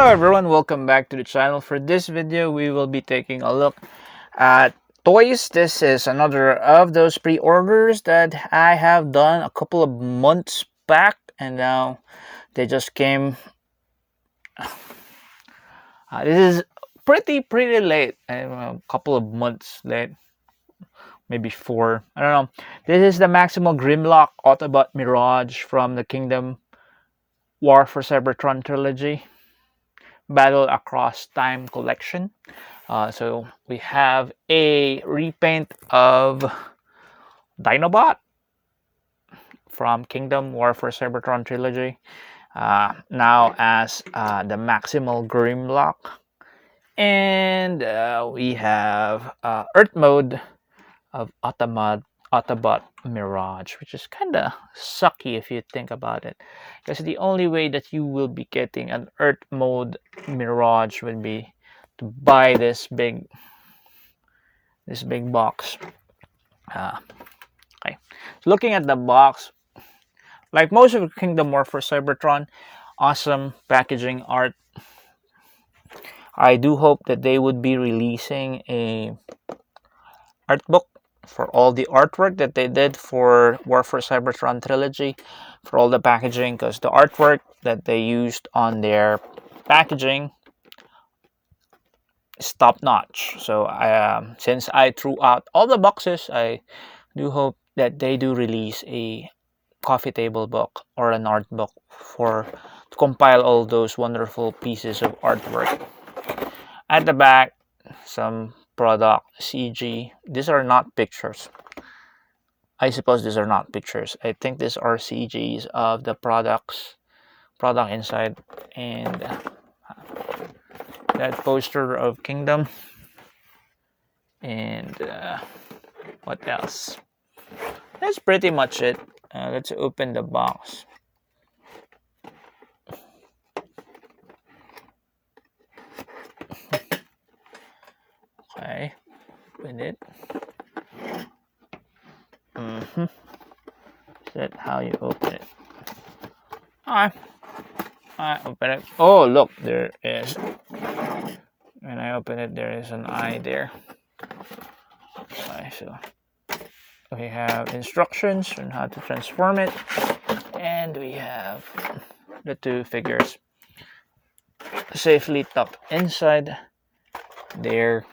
everyone, welcome back to the channel. For this video, we will be taking a look at toys. This is another of those pre-orders that I have done a couple of months back, and now they just came. This is pretty late, a couple of months late, maybe 4, I don't know. This is the Maximal Grimlock Autobot Mirage from the Kingdom War for Cybertron Trilogy Battle Across Time collection. So we have a repaint of Dinobot from Kingdom War for Cybertron Trilogy, now as the Maximal Grimlock, and we have Earth mode of Autobot Mirage, which is kind of sucky if you think about it, because the only way that you will be getting an Earth mode Mirage would be to buy this big box. Okay, so looking at the box, like most of Kingdom War for Cybertron, awesome packaging art. I do hope that they would be releasing a art book for all the artwork that they did for War for Cybertron Trilogy, for all the packaging, because the artwork that they used on their packaging is top notch. So since I threw out all the boxes, I do hope that they do release a coffee table book or an art book to compile all those wonderful pieces of artwork. At the back, some product CG. These are not pictures. I suppose these are not pictures. I think these are CGs of the product inside, and that poster of Kingdom, and what else? That's pretty much it. Let's open the box. Okay, open it. Is that how you open it? I open it. Oh, look, there is. When I open it, there is an eye there. Okay, so we have instructions on how to transform it, and we have the two figures safely tucked inside there.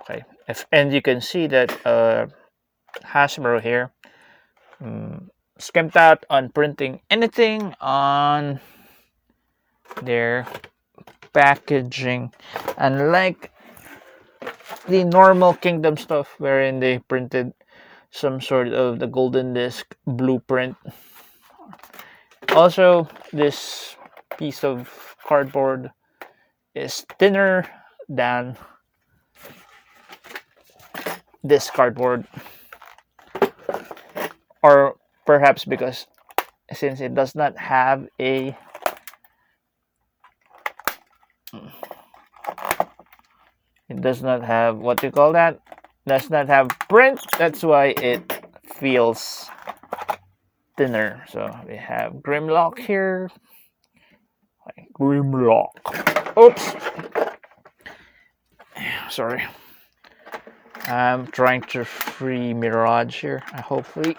Okay, and you can see that Hasbro here skimped out on printing anything on their packaging, unlike the normal Kingdom stuff wherein they printed some sort of the golden disc blueprint. Also, this piece of cardboard is thinner than this cardboard, or perhaps because since it does not have a what you call that, does not have print, that's why it feels thinner. So we have Grimlock here. Grimlock. Oops. Sorry. I'm trying to free Mirage here. Hopefully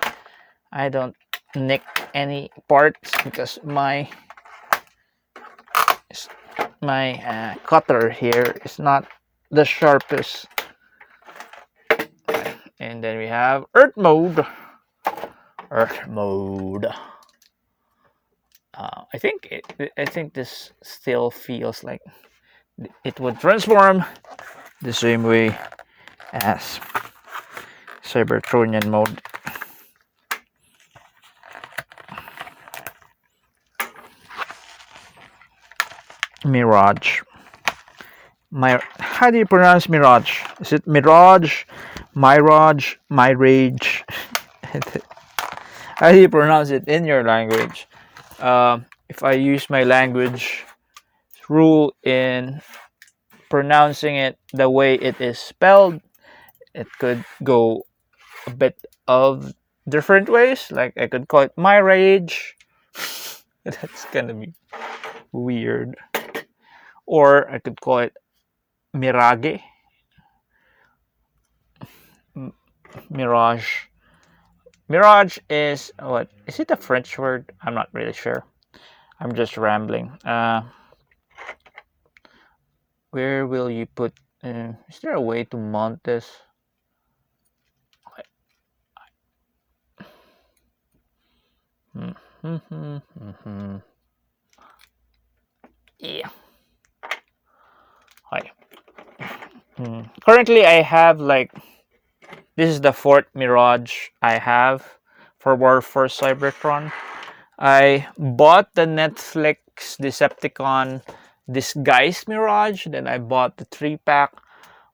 I don't nick any parts, because my cutter here is not the sharpest. And then we have Earth mode. I think this still feels like it would transform the same way as Cybertronian mode. Mirage. How do you pronounce Mirage? Is it Mirage, Mirage, Mirage? How do you pronounce it in your language? If I use my language rule in pronouncing it the way it is spelled, it could go a bit of different ways. Like I could call it my rage, That's gonna be weird. Or I could call it Mirage. Mirage. Mirage is what? Is it a French word? I'm not really sure. I'm just rambling. Where will you put? Is there a way to mount this? Yeah. Hi. Currently, I have like this is the fourth Mirage I have for War for Cybertron. I bought the Netflix Decepticon Disguised Mirage. Then I bought the 3-pack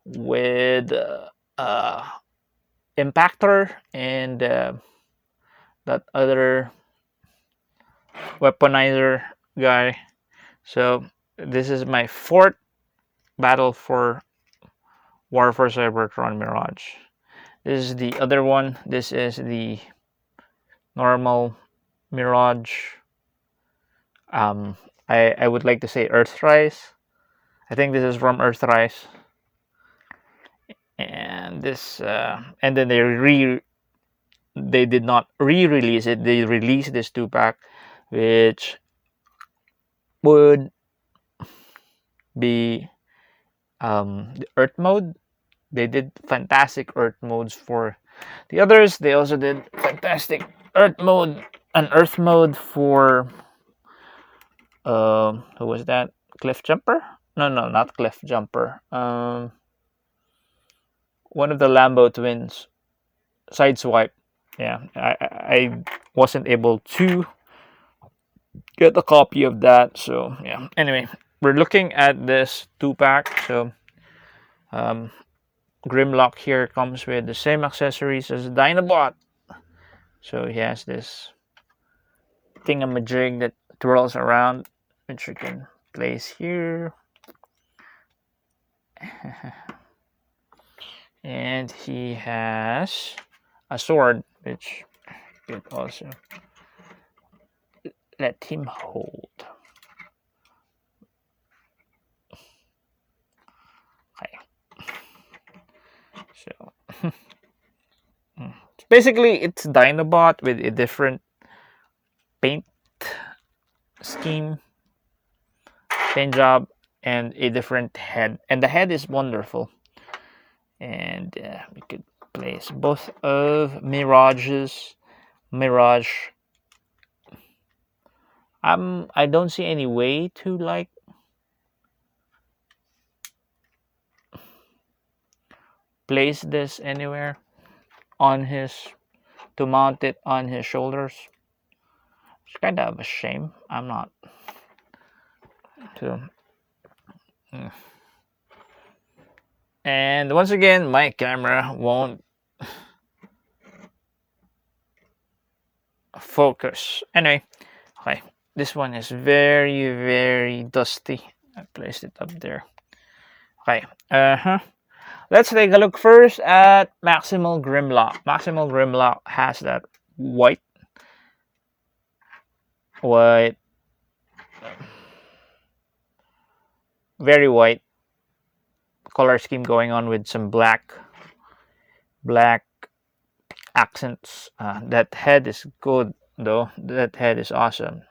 with Impactor and that other weaponizer guy. So this is my fourth battle for War for Cybertron Mirage. This is the other one. This is the normal Mirage. I would like to say Earthrise. I think this is from Earthrise. And this and then they did not re-release it. They released this 2-pack, which would be the Earth mode. They did fantastic Earth modes for the others. They also did fantastic Earth mode, an Earth mode for who was that? Cliff Jumper? No, not Cliff Jumper. One of the Lambo twins, Sideswipe. Yeah, I wasn't able to get a copy of that. So yeah. Anyway, we're looking at this 2-pack. So Grimlock here comes with the same accessories as Dinobot. So he has this thingamajig that twirls around, which you can place here. And he has a sword, which you could also let him hold. Okay. So basically it's Dinobot with a different paint scheme, paint job, and a different head. And the head is wonderful. And we could place both of Mirage. I don't see any way to like place this anywhere on his to mount it on his shoulders. It's kind of a shame. I'm not to. And once again, my camera won't focus. Anyway, okay, this one is very, very dusty. I placed it up there. Okay, let's take a look first at Maximal Grimlock. Maximal Grimlock has that white, very white color scheme going on with some black accents. That head is good though. That head is awesome.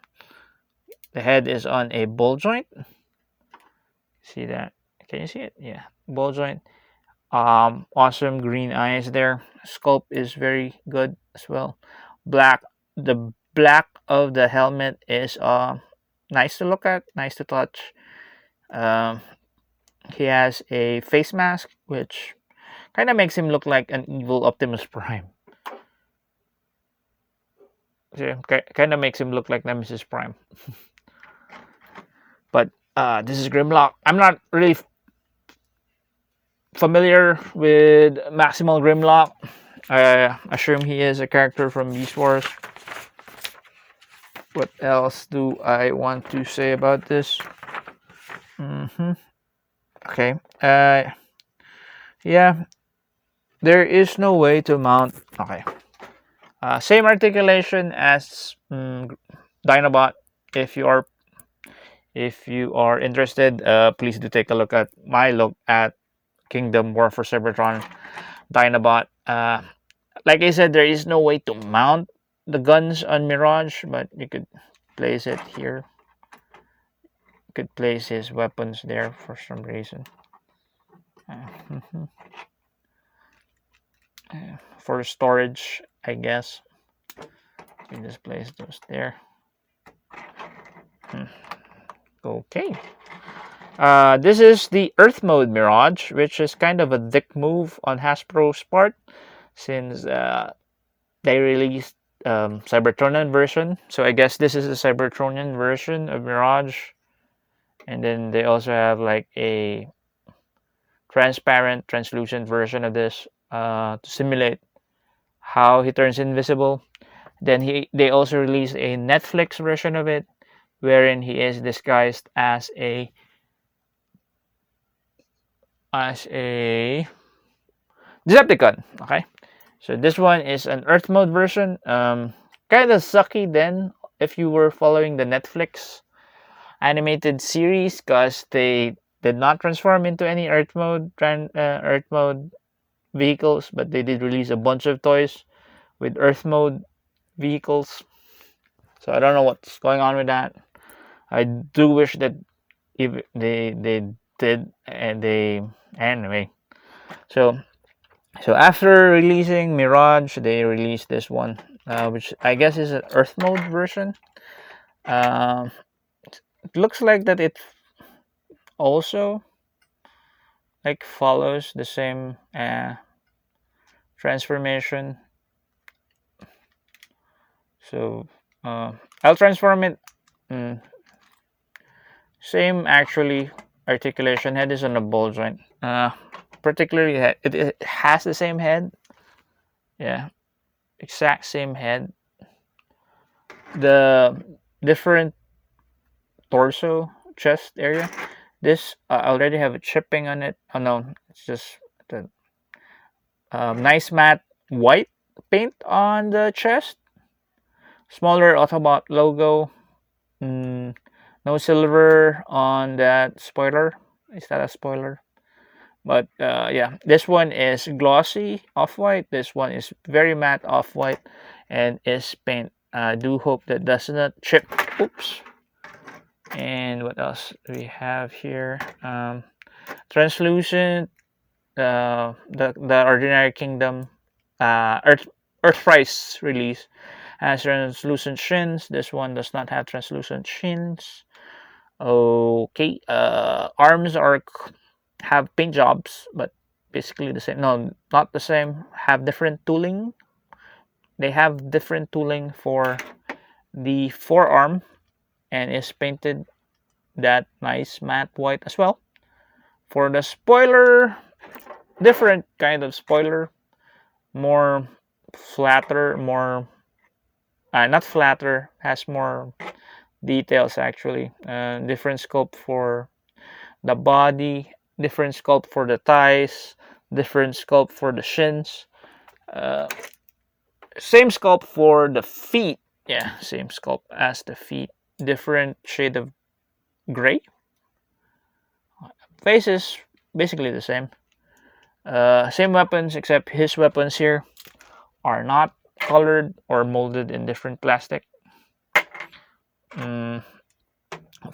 The head is on a ball joint. See that? Can you see it? Yeah, ball joint. Awesome green eyes there. Sculpt is very good as well. The black of the helmet is nice to look at, nice to touch. He has a face mask, which kind of makes him look like an evil Optimus Prime. Yeah, kind of makes him look like Nemesis Prime. But this is Grimlock. I'm not really familiar with Maximal Grimlock. I assume he is a character from Beast Wars. What else do I want to say about this? Okay. Yeah. There is no way to mount. Okay. Same articulation as Dinobot. if you are interested, please do take a look at my look at Kingdom War for Cybertron Dinobot. Like I said, there is no way to mount the guns on Mirage, but you could place it here. You could place his weapons there for some reason. For storage, I guess. You just place those there. Okay. This is the Earth mode Mirage, which is kind of a dick move on Hasbro's part, since they released Cybertronian version. So I guess this is a Cybertronian version of Mirage. And then they also have like a transparent, translucent version of this to simulate how he turns invisible. Then they also released a Netflix version of it, wherein he is disguised as a Decepticon. Okay, so this one is an Earth mode version. Kind of sucky then if you were following the Netflix animated series, because they did not transform into any Earth mode vehicles, but they did release a bunch of toys with Earth mode vehicles. So I don't know what's going on with that. I do wish that if they did, and they anyway. So after releasing Mirage, they released this one, which I guess is an Earth mode version. It looks like that it also like follows the same transformation. So I'll transform it. Same actually. Articulation. Head is on a ball joint. Particularly it has the same head. Yeah, exact same head. The different torso, chest area. This I already have a chipping on it. Oh no, it's just the nice matte white paint on the chest. Smaller Autobot logo. No silver on that spoiler. Is that a spoiler? But yeah, this one is glossy off-white. This one is very matte off-white and is paint. I do hope that does not chip. Oops. And what else do we have here? Translucent. The Ordinary Kingdom Earthrise release has translucent shins. This one does not have translucent shins. Okay. Arms have paint jobs, but basically the same. No, not the same. Have different tooling. They have different tooling for the forearm, and is painted that nice matte white as well. For the spoiler, different kind of spoiler, more flatter, more not flatter, has more details actually. Different sculpt for the body, different sculpt for the thighs, different sculpt for the shins, same sculpt for the feet. Yeah, same sculpt as the feet, different shade of gray. Face is basically the same. Same weapons, except his weapons here are not colored or molded in different plastic.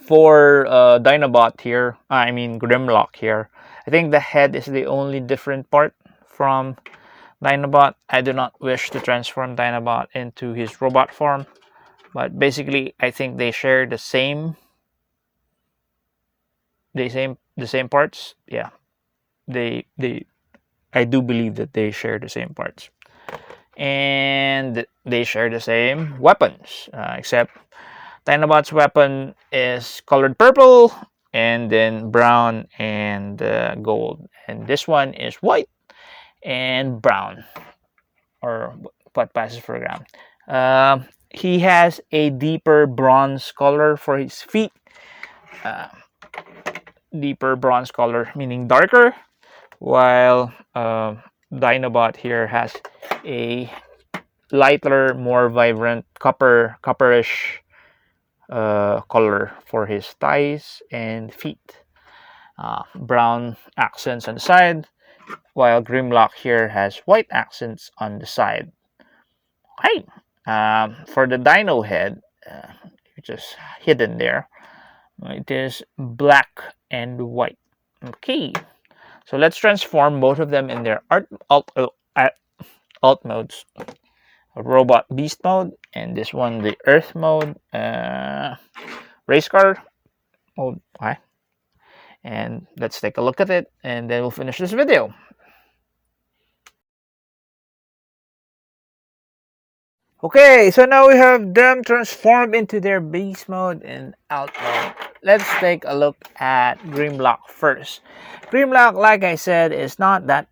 For Dinobot here, I mean Grimlock here, I think the head is the only different part from Dinobot. I do not wish to transform Dinobot into his robot form, but basically I think they share the same parts. Yeah, I do believe that they share the same parts, and they share the same weapons, except Dinobot's weapon is colored purple, and then brown and gold, and this one is white and brown, or what passes for brown. He has a deeper bronze color for his feet. Deeper bronze color meaning darker, while Dinobot here has a lighter, more vibrant copperish color for his thighs and feet. Brown accents on the side, while Grimlock here has white accents on the side. Hey, for the dino head, which is hidden there, it is black and white. Okay, so let's transform both of them in their alt modes. Robot beast mode, and this one the earth mode, race car mode. Okay. And let's take a look at it, and then we'll finish this video. Okay, so now we have them transformed into their beast mode and alt mode. Let's take a look at Grimlock first. Grimlock, like I said, is not that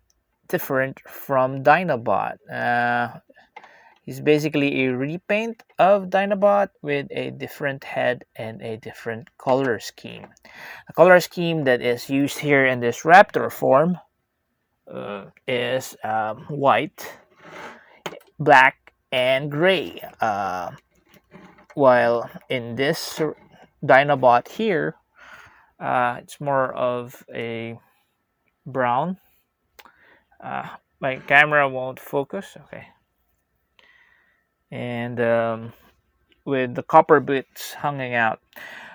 different from Dinobot. He's basically a repaint of Dinobot with a different head and a different color scheme. The color scheme that is used here in this raptor form is white, black, and gray. While in this Dinobot here, it's more of a brown. My camera won't focus. Okay. And with the copper bits hanging out.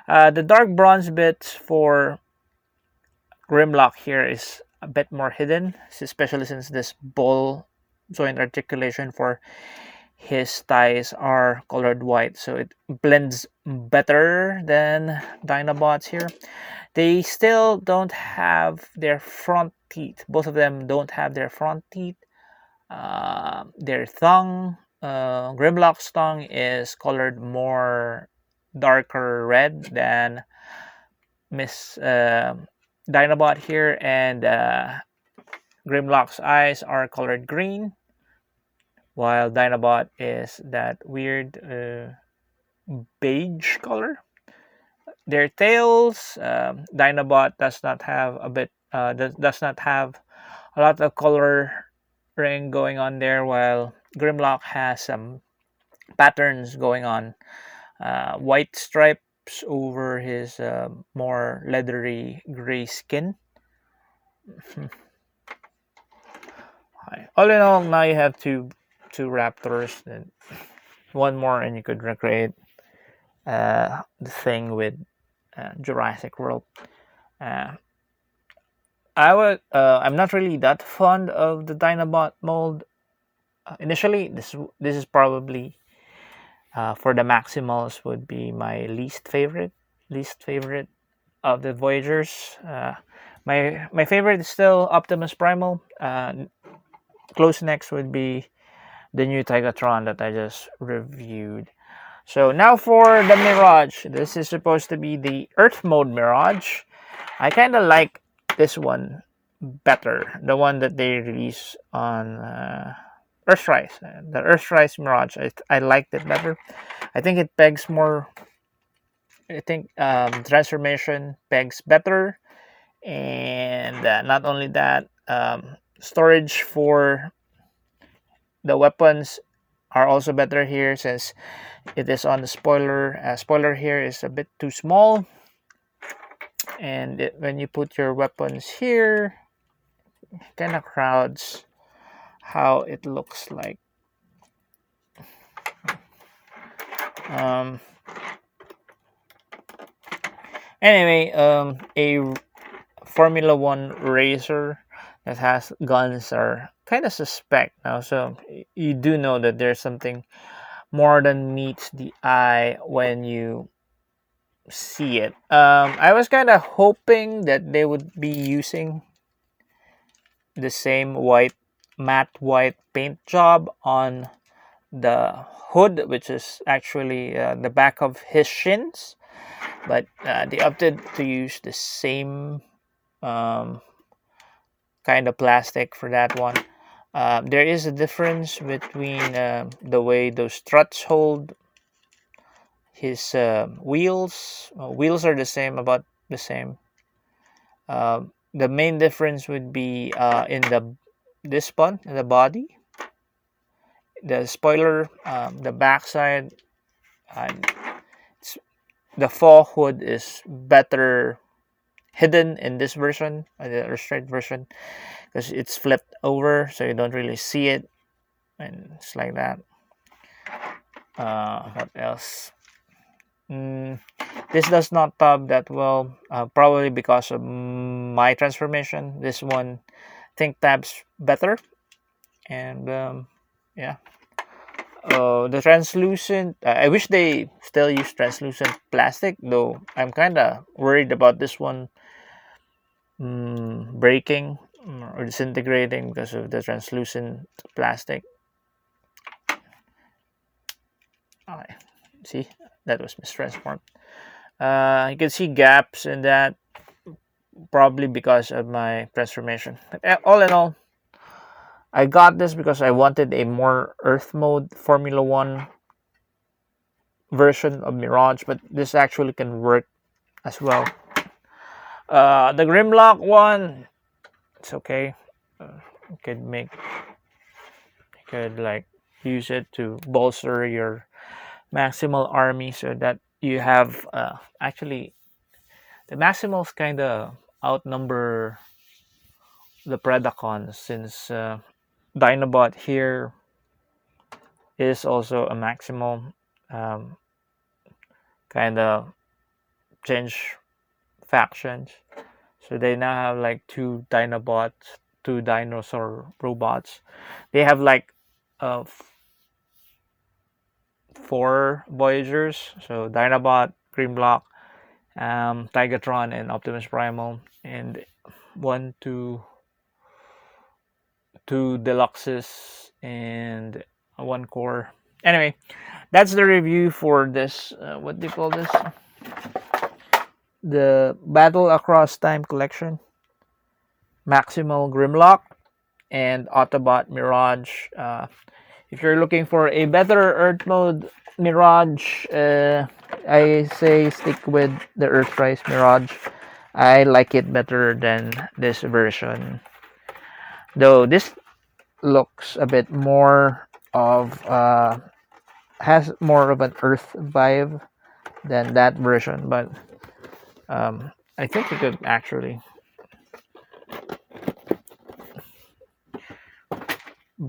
The dark bronze bits for Grimlock here is a bit more hidden, especially since this ball joint articulation for his thighs are colored white, so it blends better than Dinobots here. They still don't have their front teeth. Both of them don't have their front teeth. Their tongue, Grimlock's tongue is colored more darker red than Miss Dinobot here, and Grimlock's eyes are colored green, while Dinobot is that weird beige color. Their tails, Dinobot does not have does not have a lot of coloring going on there, while Grimlock has some patterns going on. White stripes over his more leathery gray skin. All in all, now you have two raptors, and one more, and you could recreate the thing with Jurassic World. I'm not really that fond of the Dinobot mold. Initially, this is probably for the Maximals would be my least favorite of the Voyagers. My favorite is still Optimus Primal. Close next would be the new Tigatron that I just reviewed. So now for the Mirage. This is supposed to be the Earth mode Mirage. I kind of like this one better. The one that they released on Earthrise. The Earthrise Mirage. I liked it better. I think it pegs more. I think transformation pegs better. And not only that, storage for the weapons are also better here, since it is on the spoiler. Spoiler here is a bit too small, and when you put your weapons here, it kind of crowds how it looks like. Anyway, a Formula 1 racer that has guns are kind of suspect now, so you do know that there's something more than meets the eye when you see it. I was kind of hoping that they would be using the same matte white paint job on the hood, which is actually the back of his shins, but they opted to use the same kind of plastic for that one. There is a difference between the way those struts hold his wheels. Wheels are the same, about the same. The main difference would be in this one, the body, the spoiler, the backside. It's the faux hood is better hidden in this version, the illustrated version, because it's flipped over, so you don't really see it, and it's like that. What else? This does not tab that well, probably because of my transformation. This one, I think, tabs better, and yeah. The translucent, I wish they still use translucent plastic, though I'm kind of worried about this one breaking or disintegrating because of the translucent plastic. See, that was mistransformed. You can see gaps in that, probably because of my transformation. But all in all, I got this because I wanted a more Earth mode Formula One version of Mirage, but this actually can work as well. The Grimlock one, it's okay. You could like use it to bolster your Maximal army so that you have actually the Maximals kind of outnumber the Predacons, since Dinobot here is also a Maximal, kind of change factions. So they now have like two Dinobots, two dinosaur robots. They have like four Voyagers. So Dinobot, Grimlock, Tigatron, and Optimus Primal, and two Deluxes, and one core. Anyway, that's the review for this. What do you call this? The Battle Across Time collection, Maximal Grimlock, and Autobot Mirage. If you're looking for a better Earth mode Mirage, I say stick with the Earthrise Mirage. I like it better than this version, though this looks a bit more of has more of an Earth vibe than that version, but I think you could actually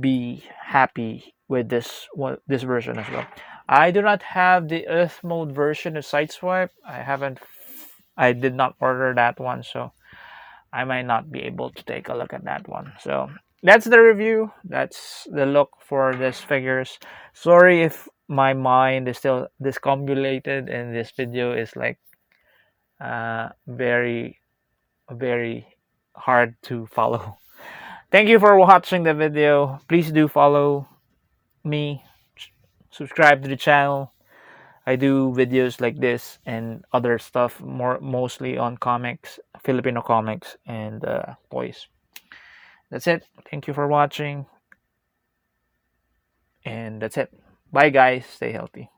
be happy with this version as well. I do not have the Earth mode version of Sideswipe. I did not order that one, so I might not be able to take a look at that one. So that's the review. That's the look for this figures. Sorry if my mind is still discombobulated and this video is like very very hard to follow. Thank you for watching the video. Please do follow me, subscribe to the channel. I do videos like this and other stuff, mostly on comics, Filipino comics, and toys. That's it. Thank you for watching, and that's it. Bye guys, stay healthy.